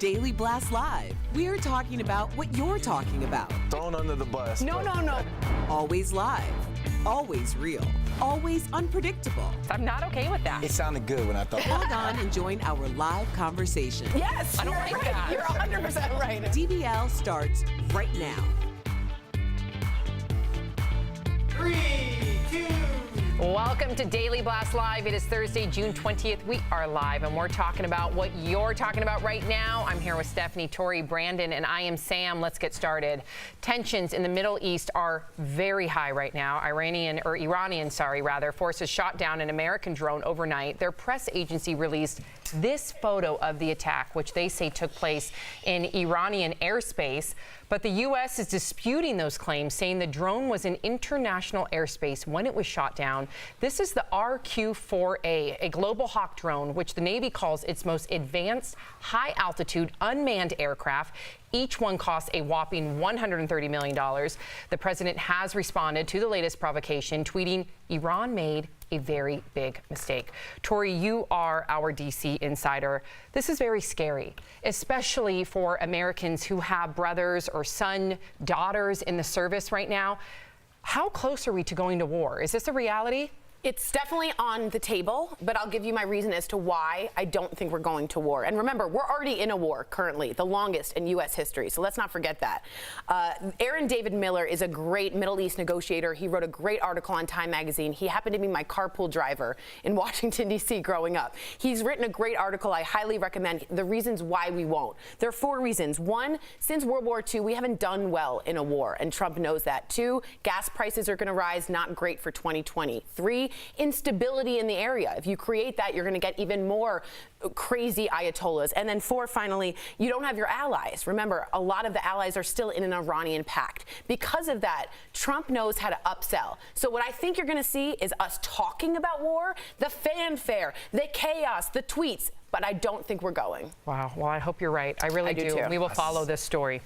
Daily Blast Live. We're talking about what you're talking about. Thrown under the bus. No. Always live, always real, always unpredictable. I'm not okay with that. It sounded good when I thought. Log on and join our live conversation. Yes, I don't like that. You're 100% right. DBL starts right now. 3, 2. Welcome to Daily Blast Live. It is Thursday, June 20th. We are live, and we're talking about what you're talking about right now. I'm here with Stephanie, Tori, Brandon, and I am Sam. Let's get started. Tensions in the Middle East are very high right now. Iranian forces shot down an American drone overnight. Their press agency released this photo of the attack, which they say took place in Iranian airspace. But the U.S. is disputing those claims, saying the drone was in international airspace when it was shot down. This is the RQ-4A, a Global Hawk drone, which the Navy calls its most advanced, high-altitude, unmanned aircraft. Each one costs a whopping $130 million. The president has responded to the latest provocation, tweeting, "Iran made a very big mistake." Tori, you are our D.C. insider. This is very scary, especially for Americans who have brothers or daughters in the service right now. How close are we to going to war? Is this a reality? It's definitely on the table, but I'll give you my reason as to why I don't think we're going to war. And remember, we're already in a war currently, the longest in U.S. history, so let's not forget that. Aaron David Miller is a great Middle East negotiator. He wrote a great article on Time magazine. He happened to be my carpool driver in Washington, D.C. growing up. He's written a great article I highly recommend, the reasons why we won't. There are 4 reasons. 1, since World War II, we haven't done well in a war, and Trump knows that. 2, gas prices are going to rise, not great for 2020. 3, instability in the area. If you create that, you're going to get even more crazy ayatollahs. And then 4, finally, you don't have your allies. Remember, a lot of the allies are still in an Iranian pact. Because of that, Trump knows how to upsell. So what I think you're going to see is us talking about war, the fanfare, the chaos, the tweets, but I don't think we're going. Wow. Well, I hope you're right. I really do. Too. We will follow this story.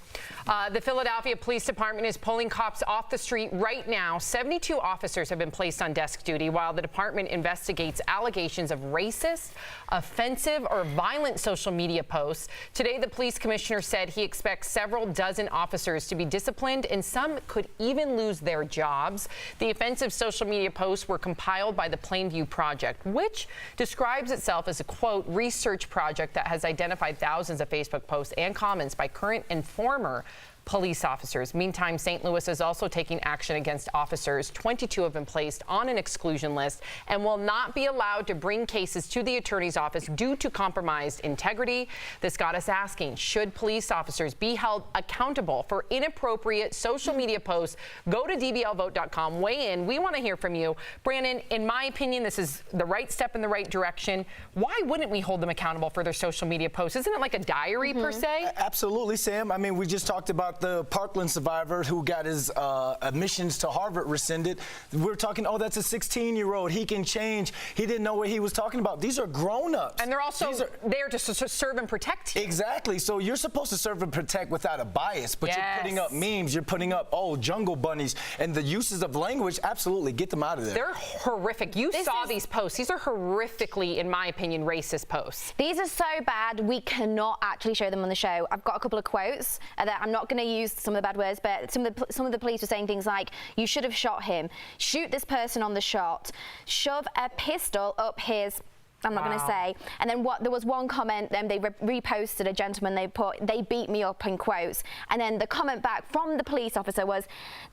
The Philadelphia Police Department is pulling cops off the street right now. 72 officers have been placed on desk duty while the department investigates allegations of racist, offensive, or violent social media posts. Today, the police commissioner said he expects several dozen officers to be disciplined, and some could even lose their jobs. The offensive social media posts were compiled by the Plainview Project, which describes itself as a, quote, research project that has identified thousands of Facebook posts and comments by current and former police officers. Meantime, St. Louis is also taking action against officers. 22 have been placed on an exclusion list and will not be allowed to bring cases to the attorney's office due to compromised integrity. This got us asking, should police officers be held accountable for inappropriate social media posts? Go to dblvote.com, weigh in. We want to hear from you. Brandon, in my opinion, this is the right step in the right direction. Why wouldn't we hold them accountable for their social media posts? Isn't it like a diary per se? Absolutely, Sam. I mean, we just talked about the Parkland survivor who got his admissions to Harvard rescinded. We're talking, oh, that's a 16-year-old. He can change. He didn't know what he was talking about. These are grown-ups. And they're also there to serve and protect you. Exactly. So you're supposed to serve and protect without a bias, but Yes. you're putting up memes. You're putting up, oh, jungle bunnies. And the uses of language, absolutely, get them out of there. They're horrific. You saw these posts. These are horrifically, in my opinion, racist posts. These are so bad, we cannot actually show them on the show. I've got a couple of quotes that I'm not going to use some of the bad words, but some of the police were saying things like, "You should have shot him. Shoot this person on the shot. Shove a pistol up his..." I'm not going to say. And then there was one comment, they reposted a gentleman, they beat me up in quotes. And then the comment back from the police officer was,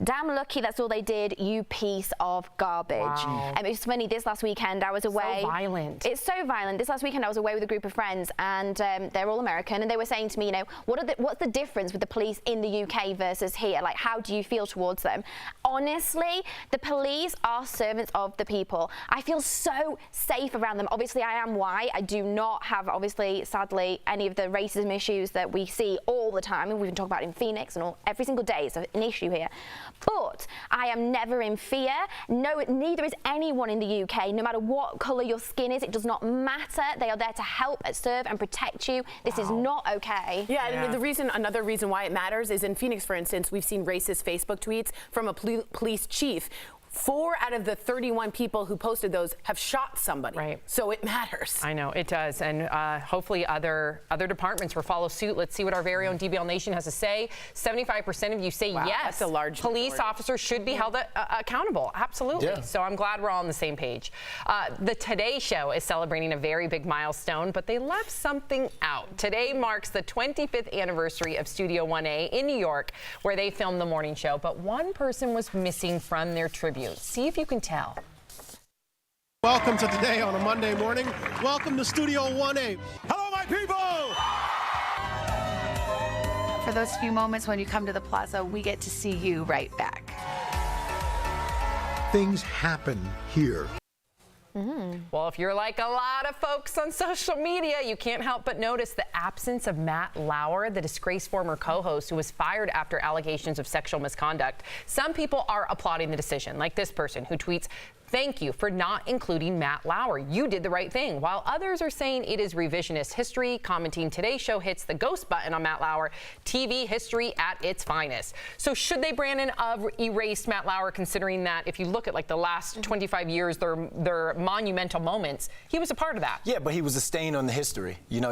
"Damn lucky that's all they did, you piece of garbage." Wow. And it's funny, this last weekend I was away. So violent. It's so violent. This last weekend I was away with a group of friends, and they're all American, and they were saying to me, you know, what's the difference with the police in the UK versus here? Like, how do you feel towards them? Honestly, the police are servants of the people. I feel so safe around them. Obviously, I am white. I do not have, obviously, sadly, any of the racism issues that we see all the time, and we've been talking about in Phoenix and every single day. It's an issue here. But I am never in fear. No, neither is anyone in the UK. No matter what colour your skin is, it does not matter. They are there to help, serve, and protect you. This is not okay. Yeah, and another reason why it matters is in Phoenix, for instance, we've seen racist Facebook tweets from a police chief 4 out of the 31 people who posted those have shot somebody. Right. So it matters. I know, it does. And hopefully other departments will follow suit. Let's see what our very own DBL Nation has to say. 75% of you say Wow, yes. that's a large police majority. officers should be held accountable. Absolutely. Yeah. So I'm glad we're all on the same page. The Today Show is celebrating a very big milestone, but they left something out. Today marks the 25th anniversary of Studio 1A in New York, where they filmed the morning show. But one person was missing from their tribute. See if you can tell. Welcome to Today on a Monday morning. Welcome to Studio 1A. Hello, my people! For those few moments when you come to the plaza, we get to see you right back. Things happen here. Well, if you're like a lot of folks on social media, you can't help but notice the absence of Matt Lauer, the disgraced former co-host who was fired after allegations of sexual misconduct. Some people are applauding the decision, like this person who tweets, "Thank you for not including Matt Lauer. You did the right thing." While others are saying it is revisionist history, commenting Today's Show hits the ghost button on Matt Lauer, TV history at its finest. So should they, Brandon, erase Matt Lauer, considering that if you look at like the last 25 years, their monumental moments, he was a part of that? Yeah, but he was a stain on the history. You know,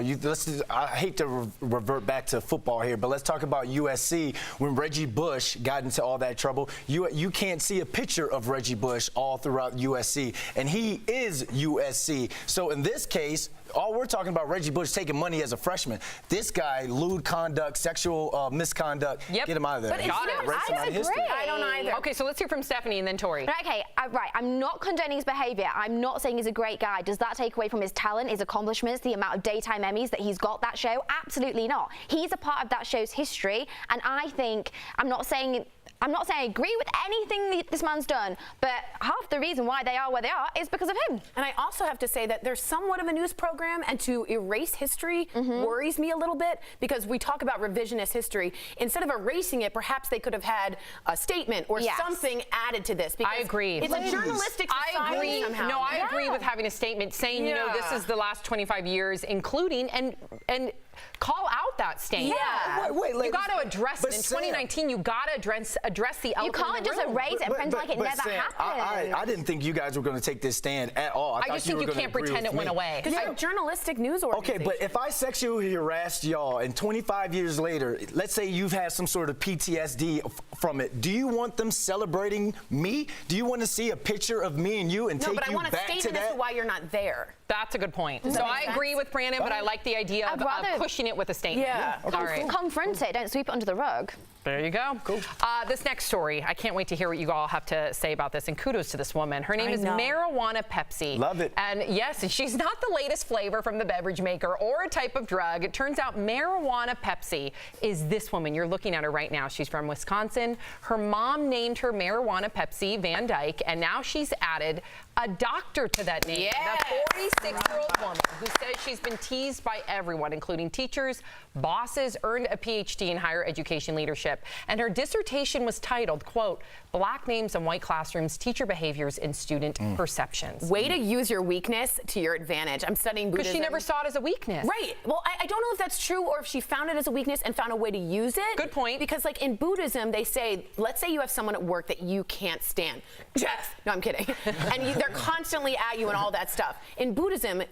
I hate to revert back to football here, but let's talk about USC. When Reggie Bush got into all that trouble, you can't see a picture of Reggie Bush all throughout USC, and he is USC. So in this case, all we're talking about Reggie Bush taking money as a freshman. This guy, lewd conduct, sexual misconduct. Yep. Get him out of there. But it's Got it. Erase him out of history. I don't either. Okay, so let's hear from Stephanie and then Tori. Okay, right. I'm not condoning his behavior. I'm not saying he's a great guy. Does that take away from his talent, his accomplishments, the amount of daytime Emmys that he's got that show? Absolutely not. He's a part of that show's history, and I think I'm not saying I agree with anything that this man's done, but half the reason why they are where they are is because of him. And I also have to say that there's somewhat of a news program, and to erase history worries me a little bit, because we talk about revisionist history. Instead of erasing it, perhaps they could have had a statement or something added to this. Because I agree. It's a journalistic society I agree. somehow. No, I agree with having a statement saying, you know, this is the last 25 years, including and call out that stain. Yeah. Wait, you got to address it. In Sam, 2019, you got to address the elephant You can't in the just room. erase it and pretend like it never Sam, happened. I didn't think you guys were going to take this stand at all. I just think you can't pretend it went away. Because you're a journalistic news organization. Okay, but if I sexually harassed y'all and 25 years later, let's say you've had some sort of PTSD from it, do you want them celebrating me? Do you want to see a picture of me and you and no, take but I you want a back to statement as that? to why you're not there. That's a good point. Does So that I make agree sense? with Brandon, but I like the idea of pushing it with a statement. Yeah. All right. Confront it. Don't sweep it under the rug. There you go. Cool. This next story, I can't wait to hear what you all have to say about this. And kudos to this woman. Her name is Marijuana Pepsi. Love it. And yes, she's not the latest flavor from the beverage maker or a type of drug. It turns out Marijuana Pepsi is this woman. You're looking at her right now. She's from Wisconsin. Her mom named her Marijuana Pepsi Van Dyke, and now she's added a doctor to that name. Yes. The 46-year-old woman who says she's been teased by everyone, including teachers, bosses, earned a PhD in higher education leadership. And her dissertation was titled, quote, "Black Names in White Classrooms, Teacher Behaviors and Student Perceptions." Way to use your weakness to your advantage. I'm studying Buddhism. Because she never saw it as a weakness. Right. Well, I don't know if that's true or if she found it as a weakness and found a way to use it. Good point. Because like in Buddhism, they say, let's say you have someone at work that you can't stand. Jeff. No, I'm kidding. And they're constantly at you and all that stuff. In Buddhism,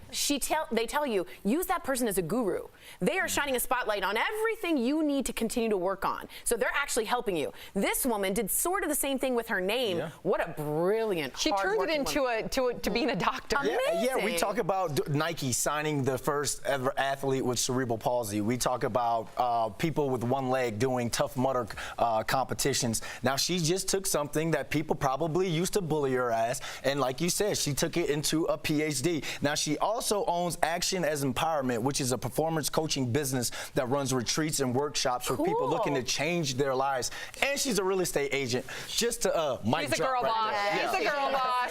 they tell you, use that person as a guru. They are shining a spotlight on everything you need to continue to work on. So they're actually helping you. This woman did sort of the same thing with her name. Yeah. What a brilliant, She turned it into to being a doctor. Yeah, we talk about Nike signing the first ever athlete with cerebral palsy. We talk about people with one leg doing Tough Mudder competitions. Now, she just took something that people probably used to bully her as, and like you said, she took it into a PhD. Now, she also owns Action as Empowerment, which is a performance coaching business that runs retreats and workshops for people looking to change their lives. And she's a real estate agent. Just to She's a girl boss. She's a girl boss.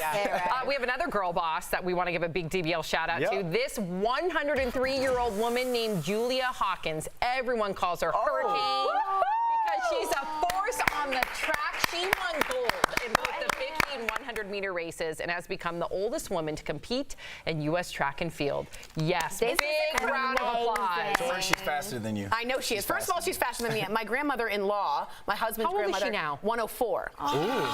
We have another girl boss that we want to give a big DBL shout out to. This 103-year-old woman named Julia Hawkins. Everyone calls her Hurricane because she's a force on the track. She won gold in both the 50 won 100-meter races and has become the oldest woman to compete in U.S. track and field. Yes, This big is round of applause. Tori, she's faster than you. I know she is. First of all, she's faster than me. My grandmother-in-law, my husband's How old is grandmother, she now? 104.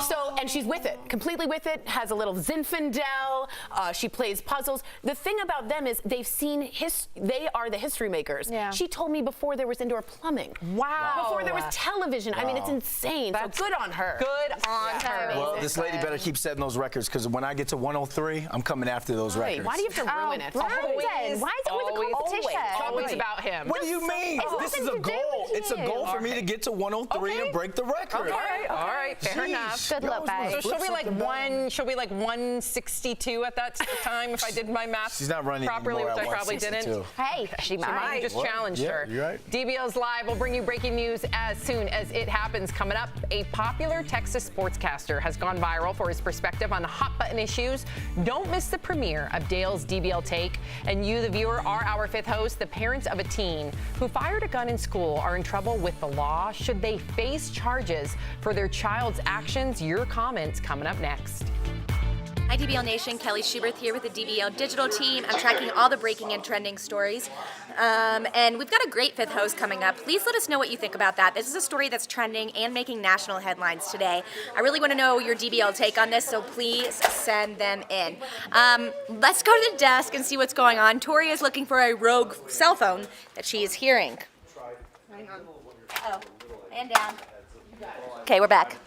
So, and she's with it, completely with it. Has a little Zinfandel. She plays puzzles. The thing about them is they've seen they are the history makers. Yeah. She told me before there was indoor plumbing. Wow. Before there was television. I mean, it's insane. That's so good on her. Good on her. Well, this lady better keep setting those records because when I get to 103, I'm coming after those Wait, records. why do you have to ruin it? Brandon, why is it always a competition? Always about him. What do you mean? It's This is nothing a to do goal. with It's a you. goal for me to get to 103 and break the record. All right, fair enough. Good luck, babe. So she'll be like 162 at that time if I did my math She's not running properly, anymore which at I probably didn't. 162. Hey, she might. I just challenged Yeah, her. you're right. DBL's Live will bring you breaking news as soon as it happens. Coming up, a popular Texas sportscaster has gone viral for his perspective on the hot button issues. Don't miss the premiere of Dale's DBL Take. And you, the viewer, are our fifth host. The parents of a teen who fired a gun in school are in trouble with the law. Should they face charges for their child's actions? Your comments coming up next. Hi DBL Nation, Kelly Schubert here with the DBL digital team. I'm tracking all the breaking and trending stories. And we've got a great fifth host coming up. Please let us know what you think about that. This is a story that's trending and making national headlines today. I really want to know your DBL take on this, so please send them in. Let's go to the desk and see what's going on. Tori is looking for a rogue cell phone that she is hearing. Oh, and down. Okay, we're back.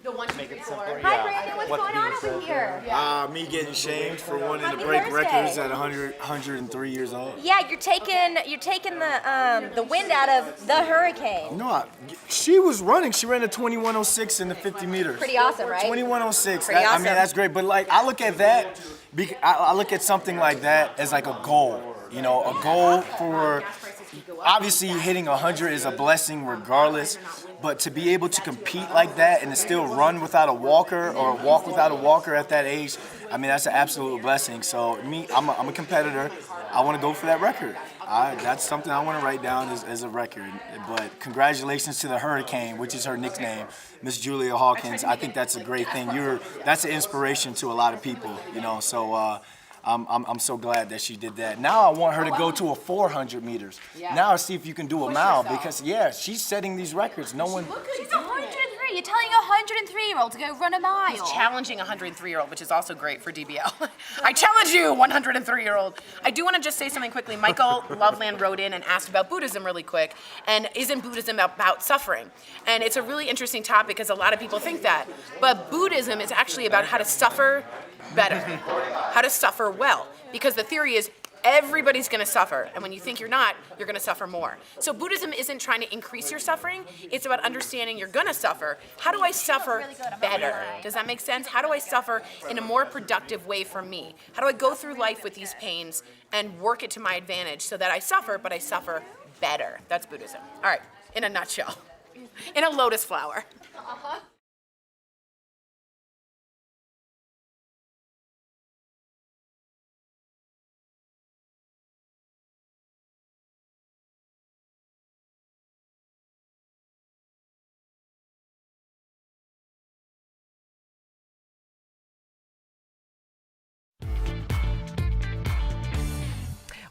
The 1, 2, 3, 4. Hi Brandon, what's going on over here? Me getting shamed for wanting Happy to break Thursday. records at 103 years old. Yeah, you're taking the wind out of the hurricane. No, she was running. She ran a 21:06 in the 50 meters. Pretty awesome, right? 21:06. Pretty I mean, awesome. that's great. But like, I look at that. I look at something like that as like a goal. You know, a goal for. Obviously, hitting 100 is a blessing regardless, but to be able to compete like that and to still run without a walker or walk without a walker at that age, I mean, that's an absolute blessing. So I'm a competitor. I want to go for that record. That's something I want to write down as a record. But congratulations to the Hurricane, which is her nickname, Miss Julia Hawkins. I think that's a great thing. That's an inspiration to a lot of people, you know, so I'm so glad that she did that. Now I want her to go to a 400 meters. Now see if you can do a mile because, she's setting these records. No one. She's 103. You're telling a 103-year-old to go run a mile. He's challenging a 103-year-old, which is also great for DBL. I challenge you, 103-year-old. I do want to just say something quickly. Michael Loveland wrote in and asked about Buddhism really quick. And isn't Buddhism about suffering? And it's a really interesting topic because a lot of people think that. But Buddhism is actually about how to suffer better, how to suffer well. Because the theory is everybody's going to suffer, and when you think you're not, you're going to suffer more. So Buddhism isn't trying to increase your suffering, it's about understanding you're going to suffer. How do I suffer better? Does that make sense? How do I suffer in a more productive way for me? How do I go through life with these pains and work it to my advantage so that I suffer, but I suffer better? That's Buddhism. All right, in a nutshell. In a lotus flower.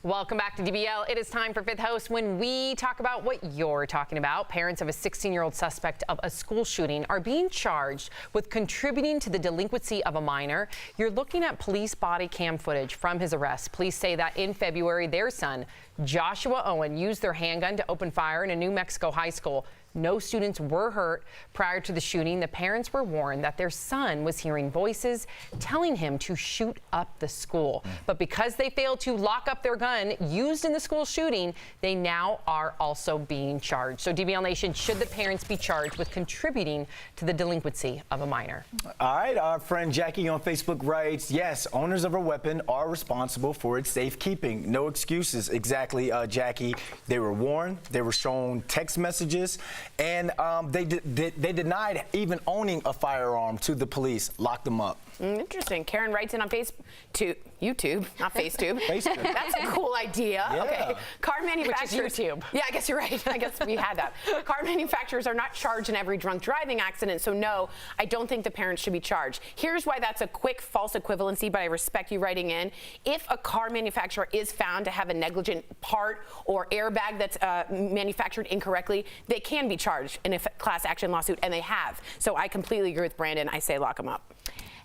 Welcome back to DBL. It is time for Fifth Host when we talk about what you're talking about. Parents of a 16-year-old suspect of a school shooting are being charged with contributing to the delinquency of a minor. You're looking at police body cam footage from his arrest. Police say that in February, their son, Joshua Owen, used their handgun to open fire in a New Mexico high school. No students were hurt. Prior to the shooting, the parents were warned that their son was hearing voices telling him to shoot up the school. But because they failed to lock up their gun used in the school shooting, they now are also being charged. So DBL Nation, should the parents be charged with contributing to the delinquency of a minor? All right, our friend Jackie on Facebook writes, yes, owners of a weapon are responsible for its safekeeping. No excuses. Exactly, Jackie. They were warned. They were shown text messages. and they denied even owning a firearm to the police, locked them up. Interesting. Karen writes in on YouTube, not FaceTube. FaceTube. That's a cool idea. Yeah. Okay. Car manufacturers. Which is YouTube. Yeah, I guess you're right. I guess we had that. Car manufacturers are not charged in every drunk driving accident, so no, I don't think the parents should be charged. Here's why that's a quick false equivalency, but I respect you writing in. If a car manufacturer is found to have a negligent part or airbag that's manufactured incorrectly, they can be charged in a class action lawsuit, and they have. So I completely agree with Brandon. I say lock them up.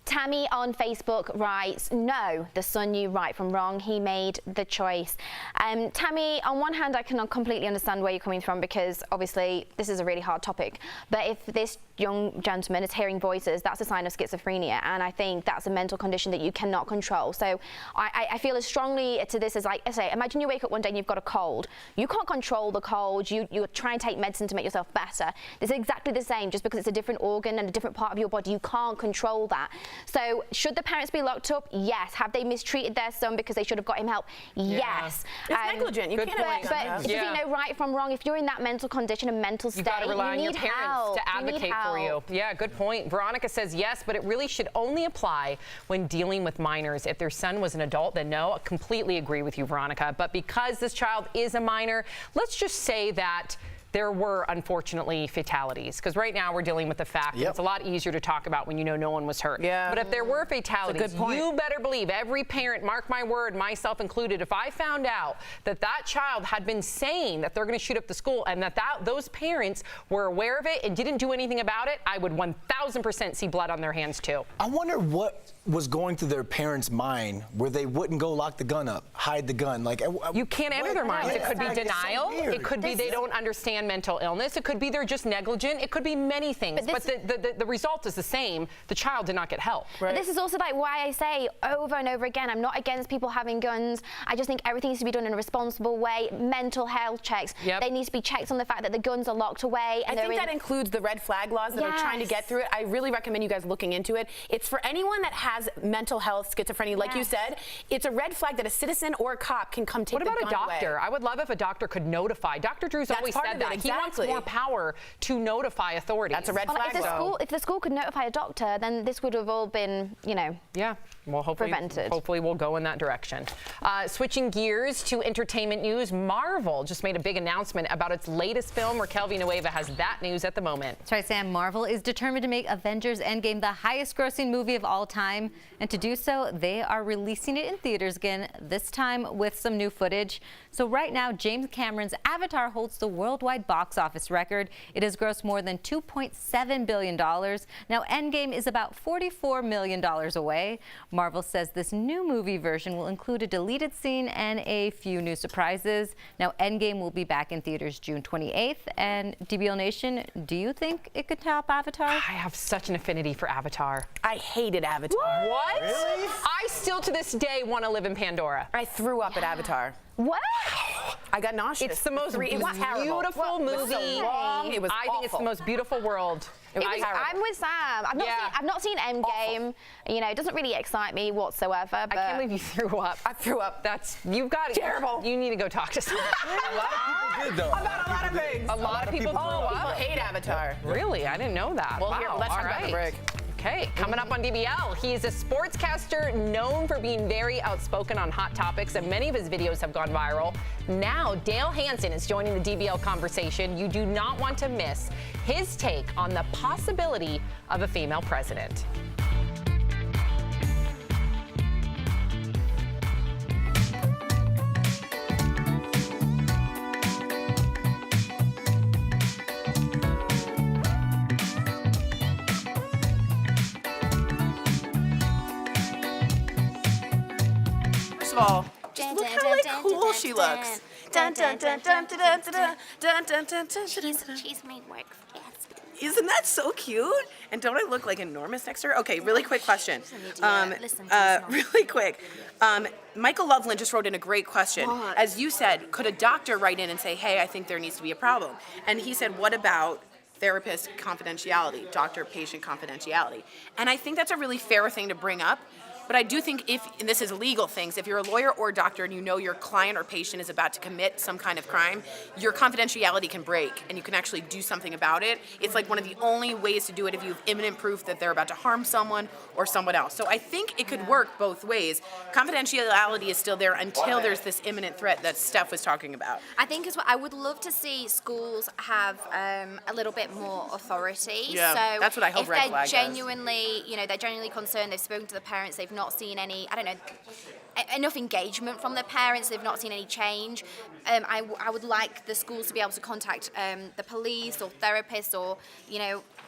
Tammy on Facebook writes, no, the son knew right from wrong. He made the choice. Tammy, on one hand, I can completely understand where you're coming from because obviously this is a really hard topic. But if this young gentleman is hearing voices, that's a sign of schizophrenia. And I think that's a mental condition that you cannot control. So I feel as strongly to this as, like I say, imagine you wake up one day and you've got a cold. You can't control the cold. You try and take medicine to make yourself better. It's exactly the same. Just because it's a different organ and a different part of your body, you can't control that. So should the parents be locked up? Yes. Have they mistreated their son because they should have got him help? Yes. It's negligent. You can't but does he know right from wrong? If you're in that mental condition and mental state, you've got to rely on your need parents help. to advocate for you. Yeah, good point. Veronica says yes, but it really should only apply when dealing with minors. If their son was an adult, then no. I completely agree with you, Veronica. But because this child is a minor, let's just say that there were, unfortunately, fatalities. Because right now we're dealing with the fact that it's a lot easier to talk about when you know no one was hurt. Yeah. But if there were fatalities, you better believe, every parent, mark my word, myself included, if I found out that that child had been saying that they're going to shoot up the school and that those parents were aware of it and didn't do anything about it, I would 1,000% see blood on their hands too. I wonder what was going through their parents' mind where they wouldn't go lock the gun up, hide the gun. Like you can't enter their minds. It could be denial. It could be they don't understand mental illness. It could be they're just negligent. It could be many things. But the result is the same. The child did not get help. Right. But this is also like why I say over and over again, I'm not against people having guns. I just think everything needs to be done in a responsible way. Mental health checks. They need to be checked on the fact that the guns are locked away. And I think that includes the red flag laws that are trying to get through it. I really recommend you guys looking into it. It's for anyone that has mental health, schizophrenia, like you said. It's a red flag that a citizen or a cop can come take the gun away. What about a doctor? I would love if a doctor could notify. Dr. Drew's always said that. He wants more power to notify authorities. That's a red flag. If the school could notify a doctor, then this would have all been, well, hopefully, prevented. Hopefully we'll go in that direction. Switching gears to entertainment news, Marvel just made a big announcement about its latest film. Raquel Villanueva has that news at the moment. That's right, Sam. Marvel is determined to make Avengers Endgame the highest-grossing movie of all time. And to do so, they are releasing it in theaters again, this time with some new footage. So right now, James Cameron's Avatar holds the worldwide box office record. It has grossed more than $2.7 billion. Now, Endgame is about $44 million away. Marvel says this new movie version will include a deleted scene and a few new surprises. Now, Endgame will be back in theaters June 28th. And DBL Nation, do you think it could top Avatar? I have such an affinity for Avatar. I hated Avatar. What? Really? I still to this day want to live in Pandora. I threw up at Avatar. What? I got nauseous. It's the most beautiful movie. It was so long. It was I think it's the most beautiful world. I'm with Sam. I've not seen Endgame. It doesn't really excite me whatsoever. But I can't believe you threw up. I threw up. You've got it. Terrible. You need to go talk to someone. A lot of people did, though. About a lot of things. A lot of people threw up. People hate Avatar. Really? I didn't know that. Well, wow. here, let's talk about the break. Okay, coming up on DBL, he is a sportscaster known for being very outspoken on hot topics, and many of his videos have gone viral. Now, Dale Hansen is joining the DBL conversation. You do not want to miss his take on the possibility of a female president. All. Just look how cool she looks. She's made work. Isn't that so cute? And don't I look like enormous next to her? Okay, really quick question. Really quick. Michael Loveland just wrote in a great question. What? As you said, could a doctor write in and say, hey, I think there needs to be a problem? And he said, what about therapist confidentiality, doctor-patient confidentiality? And I think that's a really fair thing to bring up. But I do think and this is legal things, if you're a lawyer or a doctor and you know your client or patient is about to commit some kind of crime, your confidentiality can break and you can actually do something about it. It's like one of the only ways to do it if you have imminent proof that they're about to harm someone or someone else. So I think it could work both ways. Confidentiality is still there until there's this imminent threat that Steph was talking about. I think as well, I would love to see schools have a little bit more authority. Yeah, so that's what I hope if Red they're Flag genuinely, they're genuinely concerned, they've spoken to the parents, they've not seen any, enough engagement from their parents, they've not seen any change. I would like the schools to be able to contact the police or therapists or,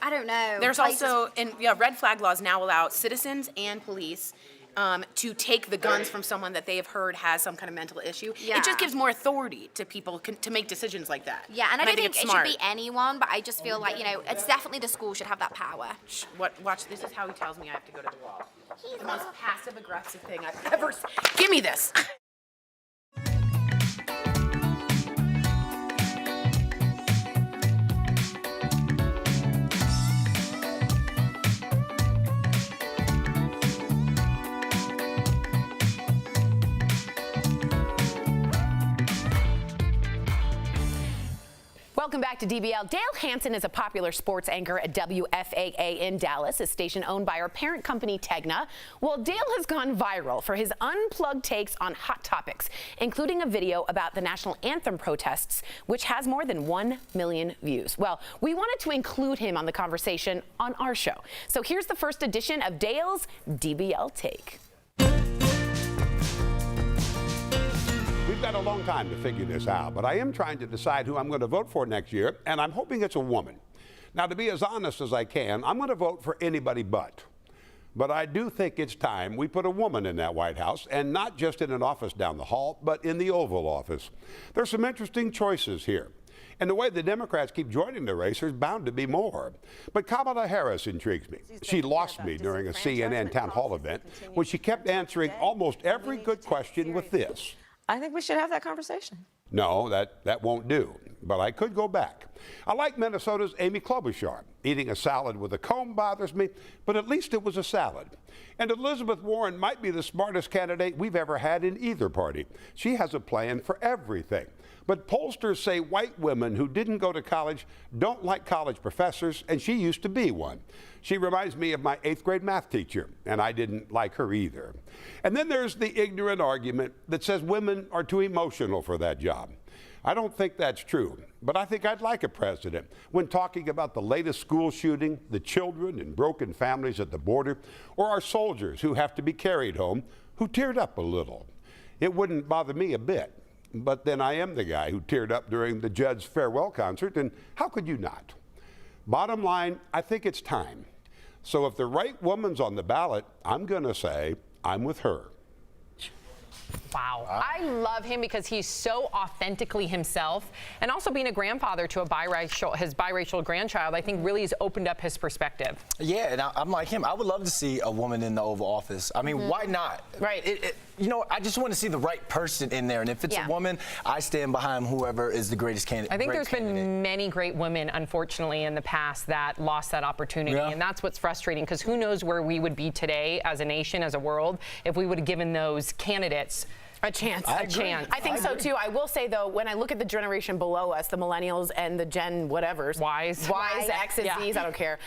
I don't know. There's places. also, red flag laws now allow citizens and police to take the guns from someone that they have heard has some kind of mental issue. Yeah. It just gives more authority to people to make decisions like that. Yeah, and I don't think it's it smart. should be anyone, but I just feel like, it's definitely the school should have that power. Watch, this is how he tells me I have to go to the wall. The most passive-aggressive thing I've ever seen. Give me this. Welcome back to DBL. Dale Hansen is a popular sports anchor at WFAA in Dallas, a station owned by our parent company, Tegna. Well, Dale has gone viral for his unplugged takes on hot topics, including a video about the national anthem protests, which has more than 1 million views. Well, we wanted to include him on the conversation on our show. So here's the first edition of Dale's DBL Take. We've got a long time to figure this out, but I am trying to decide who I'm going to vote for next year, and I'm hoping it's a woman. Now, to be as honest as I can, I'm going to vote for anybody but. But I do think it's time we put a woman in that White House, and not just in an office down the hall, but in the Oval Office. There's some interesting choices here. And the way the Democrats keep joining the race, there's bound to be more. But Kamala Harris intrigues me. She lost me during a CNN town hall event when she kept answering almost every good question with this. I think we should have that conversation. No, that won't do. But I could go back. I like Minnesota's Amy Klobuchar. Eating a salad with a comb bothers me, but at least it was a salad. And Elizabeth Warren might be the smartest candidate we've ever had in either party. She has a plan for everything. But pollsters say white women who didn't go to college don't like college professors, and she used to be one. She reminds me of my 8th grade math teacher, and I didn't like her either. And then there's the ignorant argument that says women are too emotional for that job. I don't think that's true, but I think I'd like a president when talking about the latest school shooting, the children and broken families at the border, or our soldiers who have to be carried home, who teared up a little. It wouldn't bother me a bit. But then I am the guy who teared up during the Judd's farewell concert, and how could you not? Bottom line, I think it's time. So if the right woman's on the ballot, I'm going to say I'm with her. Wow. I love him because he's so authentically himself, and also being a grandfather to his biracial grandchild, I think really has opened up his perspective. Yeah, and I'm like him. I would love to see a woman in the Oval Office. I mean, why not? Right. I just want to see the right person in there, and if it's a woman, I stand behind whoever is the greatest candidate. I think there's been many great women, unfortunately, in the past that lost that opportunity, and that's what's frustrating, because who knows where we would be today as a nation, as a world, if we would have given those candidates a chance. I think so too. I will say though, when I look at the generation below us, the millennials and the Gen whatevers, Ys, X's, Z's, I don't care.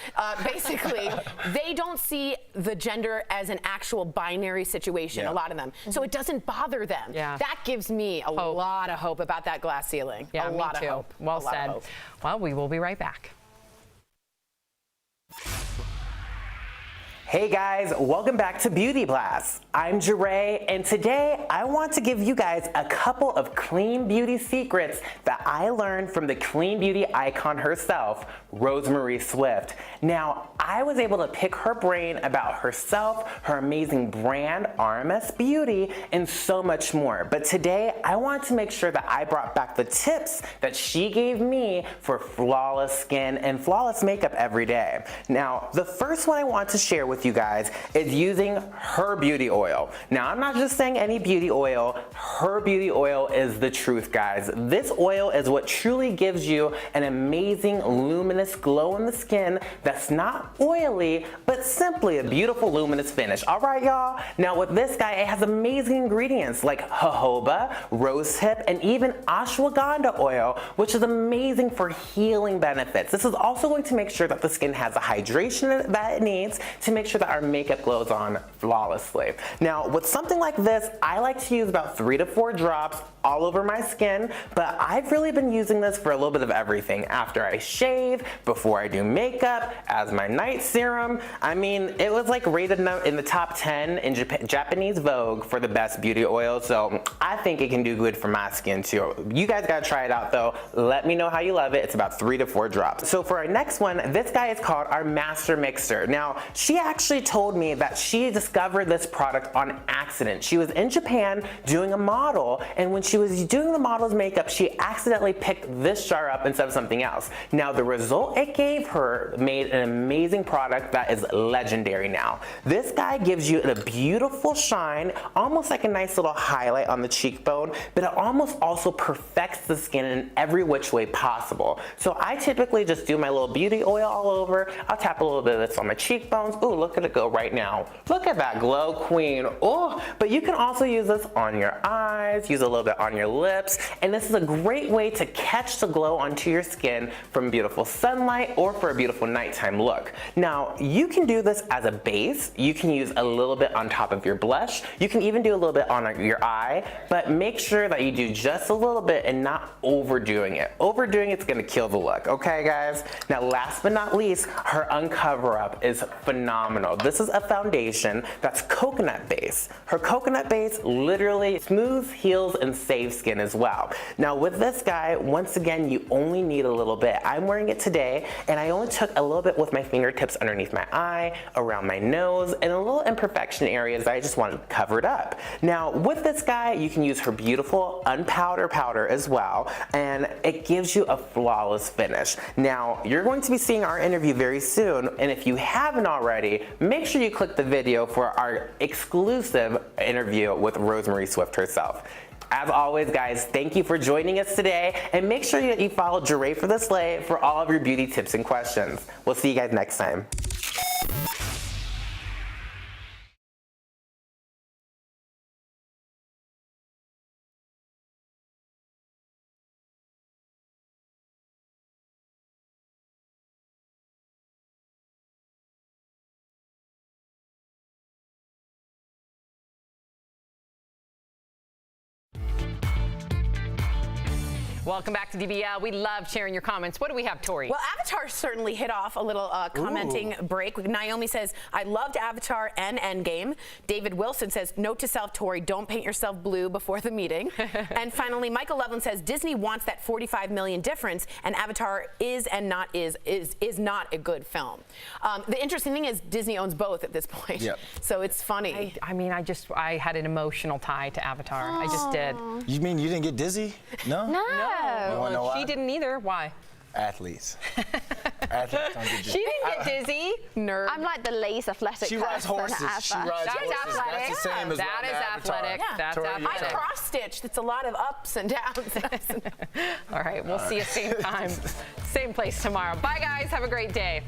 Basically, they don't see the gender as an actual binary situation. A lot of them, so it doesn't bother them. That gives me a lot of hope about that glass ceiling. Yeah, a lot me too. of hope. Well said. Well, we will be right back. Hey guys, welcome back to Beauty Blast. I'm Jeray, and today I want to give you guys a couple of clean beauty secrets that I learned from the clean beauty icon herself, Rosemary Swift. Now, I was able to pick her brain about herself, her amazing brand, RMS Beauty, and so much more. But today, I want to make sure that I brought back the tips that she gave me for flawless skin and flawless makeup every day. Now, the first one I want to share with with you guys is using her beauty oil. Now, I'm not just saying any beauty oil. Her beauty oil is the truth, guys. This oil is what truly gives you an amazing luminous glow in the skin that's not oily, but simply a beautiful luminous finish. All right, y'all. Now, with this guy, it has amazing ingredients like jojoba, rosehip, and even ashwagandha oil, which is amazing for healing benefits. This is also going to make sure that the skin has the hydration that it needs to make sure that our makeup glows on flawlessly. Now, with something like this, I like to use about 3 to 4 drops all over my skin, but I've really been using this for a little bit of everything. After I shave, before I do makeup, as my night serum. I mean, it was like rated in the top 10 in Japanese Vogue for the best beauty oil, so I think it can do good for my skin too. You guys gotta try it out though. Let me know how you love it. It's about 3 to 4 drops. So for our next one, this guy is called our Master Mixer. Now, she actually told me that she discovered this product on accident. She was in Japan doing a model, and when she was doing the model's makeup, she accidentally picked this jar up instead of something else. Now, the result it gave her made an amazing product that is legendary now. This guy gives you a beautiful shine, almost like a nice little highlight on the cheekbone, but it almost also perfects the skin in every which way possible. So I typically just do my little beauty oil all over. I'll tap a little bit of this on my cheekbones. Ooh, look at it go right now. Look at that glow, queen. Oh, but you can also use this on your eyes, use a little bit on your lips, and this is a great way to catch the glow onto your skin from beautiful sunlight or for a beautiful nighttime look. Now, you can do this as a base. You can use a little bit on top of your blush. You can even do a little bit on your eye, but make sure that you do just a little bit and not overdoing it. Overdoing it's gonna kill the look, okay guys? Now, last but not least, her Uncover Up is phenomenal. This is a foundation that's coconut base. Her coconut base literally smooths, heals, and saves skin as well. Now, with this guy, once again, you only need a little bit. I'm wearing it today, and I only took a little bit with my fingertips underneath my eye, around my nose, and a little imperfection areas that I just wanted covered up. Now, with this guy, you can use her beautiful unpowder powder as well, and it gives you a flawless finish. Now, you're going to be seeing our interview very soon, and if you haven't already, make sure you click the video for our exclusive interview with Rosemary Swift herself. As always, guys, thank you for joining us today, and make sure that you follow Jeray for the Slay for all of your beauty tips and questions. We'll see you guys next time. Welcome back to DBL. We love sharing your comments. What do we have, Tori? Well, Avatar certainly hit off a little commenting break. Naomi says, I loved Avatar and Endgame. David Wilson says, note to self, Tori, don't paint yourself blue before the meeting. And finally, Michael Loveland says, Disney wants that 45 million difference, and Avatar is not a good film. The interesting thing is Disney owns both at this point. Yep. So it's funny. I had an emotional tie to Avatar. I just did. You mean you didn't get dizzy? No? No. You wanna know why? She didn't either. Why? Athletes. Athletes don't get dizzy. She didn't get dizzy. Nerd. I'm like the least athletic She rides horses. She rides horses. Athletic. That's the same as that is athletic. Yeah. That's athletic. I cross-stitched. It's a lot of ups and downs. All right. We'll see you same time, same place tomorrow. Bye, guys. Have a great day.